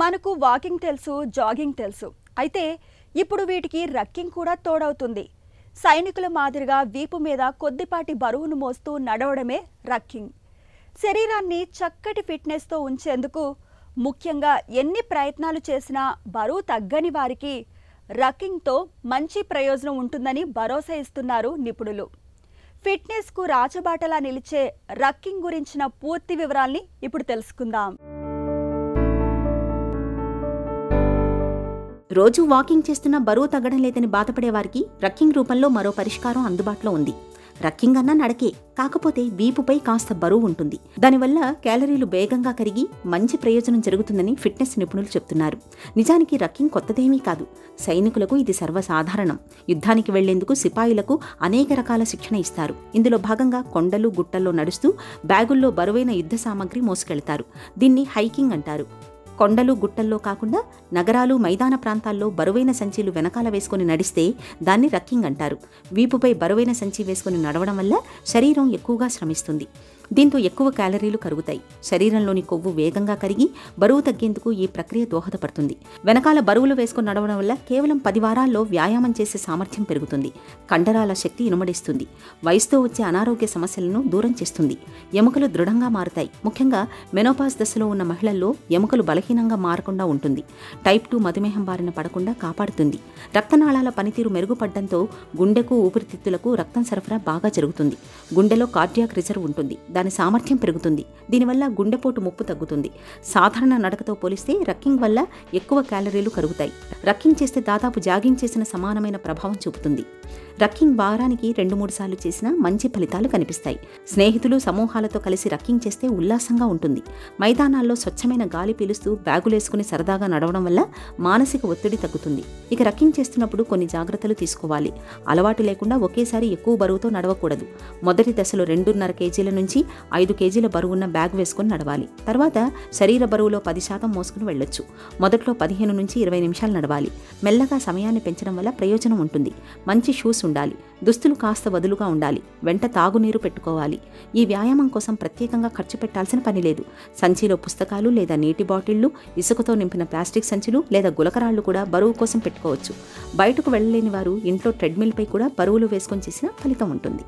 మనకు వాకింగ్ తెలుసు, జాగింగ్ తెలుసు. అయితే ఇప్పుడు వీటికి రక్కింగ్ కూడా తోడవుతుంది. సైనికుల మాదిరిగా వీపు మీద కొద్దిపాటి బరువును మోస్తూ నడవడమే రక్కింగ్. శరీరాన్ని చక్కటి ఫిట్నెస్తో ఉంచేందుకు ముఖ్యంగా ఎన్ని ప్రయత్నాలు చేసినా బరువు తగ్గని వారికి రక్కింగ్తో మంచి ప్రయోజనం ఉంటుందని భరోసా ఇస్తున్నారు నిపుణులు. ఫిట్నెస్కు రాచబాటలా నిలిచే రక్కింగ్ గురించిన పూర్తి వివరాల్ని ఇప్పుడు తెలుసుకుందాం. రోజు వాకింగ్ చేస్తున్న బరువు తగ్గడం లేదని బాధపడే వారికి రక్కింగ్ రూపంలో మరో పరిష్కారం అందుబాటులో ఉంది. రక్కింగ్ అన్న నడకే, కాకపోతే వీపుపై కాస్త బరువు ఉంటుంది. దానివల్ల క్యాలరీలు వేగంగా కరిగి మంచి ప్రయోజనం జరుగుతుందని ఫిట్నెస్ నిపుణులు చెప్తున్నారు. నిజానికి రక్కింగ్ కొత్తదేమీ కాదు. సైనికులకు ఇది సర్వసాధారణం. యుద్ధానికి వెళ్లేందుకు సిపాయిలకు అనేక రకాల శిక్షణ ఇస్తారు. ఇందులో భాగంగా కొండలు గుట్టల్లో నడుస్తూ బ్యాగుల్లో బరువైన యుద్ధ సామాగ్రి మోసుకెళ్తారు. దీన్ని హైకింగ్ అంటారు. కొండలు గుట్టల్లో కాకుండా నగరాలు మైదాన ప్రాంతాల్లో బరువైన సంచీలు వెనకాల వేసుకుని నడిస్తే దాన్ని రక్కింగ్ అంటారు. వీపుపై బరువైన సంచి వేసుకుని నడవడం వల్ల శరీరం ఎక్కువగా శ్రమిస్తుంది. దీంతో ఎక్కువ క్యాలరీలు కరుగుతాయి. శరీరంలోని కొవ్వు వేగంగా కరిగి బరువు తగ్గేందుకు ఈ ప్రక్రియ దోహదపడుతుంది. వెనకాల బరువులు వేసుకుని నడవడం వల్ల కేవలం 10 వారాల్లో వ్యాయామం చేసే సామర్థ్యం పెరుగుతుంది. కండరాల శక్తి ఇనుమడిస్తుంది. వయసుతో వచ్చే అనారోగ్య సమస్యలను దూరం చేస్తుంది. ఎముకలు దృఢంగా మారుతాయి. ముఖ్యంగా మెనోపాజ్ దశలో ఉన్న మహిళల్లో ఎముకలు బలహీనంగా మారకుండా ఉంటుంది. టైప్ 2 మధుమేహం బారిన పడకుండా కాపాడుతుంది. రక్తనాళాల పనితీరు మెరుగుపడడంతో గుండెకు ఊపిరితిత్తులకు రక్తం సరఫరా బాగా జరుగుతుంది. గుండెలో కార్డియాక్ రిజర్వ్ ఉంటుంది. దాని సామర్థ్యం పెరుగుతుంది. దీనివల్ల గుండెపోటు ముప్పు తగ్గుతుంది. సాధారణ నడకతో పోలిస్తే రక్కింగ్ వల్ల ఎక్కువ క్యాలరీలు కరుగుతాయి. రక్కింగ్ చేస్తే దాదాపు జాగింగ్ చేసిన సమానమైన ప్రభావం చూపుతుంది. రక్కింగ్ వారానికి 2-3 సార్లు చేసినా మంచి ఫలితాలు కనిపిస్తాయి. స్నేహితులు సమూహాలతో కలిసి రక్కింగ్ చేస్తే ఉల్లాసంగా ఉంటుంది. మైదానాల్లో స్వచ్ఛమైన గాలి పీలుస్తూ బ్యాగులేసుకుని సరదాగా నడవడం వల్ల మానసిక ఒత్తిడి తగ్గుతుంది. ఇక రక్కింగ్ చేస్తున్నప్పుడు కొన్ని జాగ్రత్తలు తీసుకోవాలి. అలవాటు లేకుండా ఒకేసారి ఎక్కువ బరువుతో నడవకూడదు. మొదటి దశలో 2.5 కేజీల నుంచి 5 కేజీల బరువున్న బ్యాగ్ వేసుకుని నడవాలి. తర్వాత శరీర బరువులో 10% మోసుకుని వెళ్లొచ్చు. మొదట్లో 15 నుంచి 20 నిమిషాలు నడవాలి. మెల్లగా సమయాన్ని పెంచడం వల్ల ప్రయోజనం ఉంటుంది. మంచి షూస్ ఉండాలి. దుస్తులు కాస్త వదులుగా ఉండాలి. వెంట తాగునీరు పెట్టుకోవాలి. ఈ వ్యాయామం కోసం ప్రత్యేకంగా ఖర్చు పెట్టాల్సిన పని లేదు. సంచిలో పుస్తకాలు లేదా నీటి బాటిళ్లు, ఇసుకతో నింపిన ప్లాస్టిక్ సంచులు లేదా గులకరాళ్లు కూడా బరువు కోసం పెట్టుకోవచ్చు. బయటకు వెళ్లలేని వారు ఇంట్లో ట్రెడ్మిల్పై కూడా బరువులు వేసుకొని చేసిన ఫలితం ఉంటుంది.